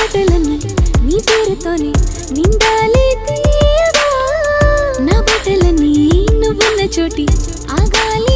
పాటలన్నీ నీ పేరుతోనే నిండాలి తీయగా నా బట్టలన్నీ నువ్వున్న చోటి ఆగాలి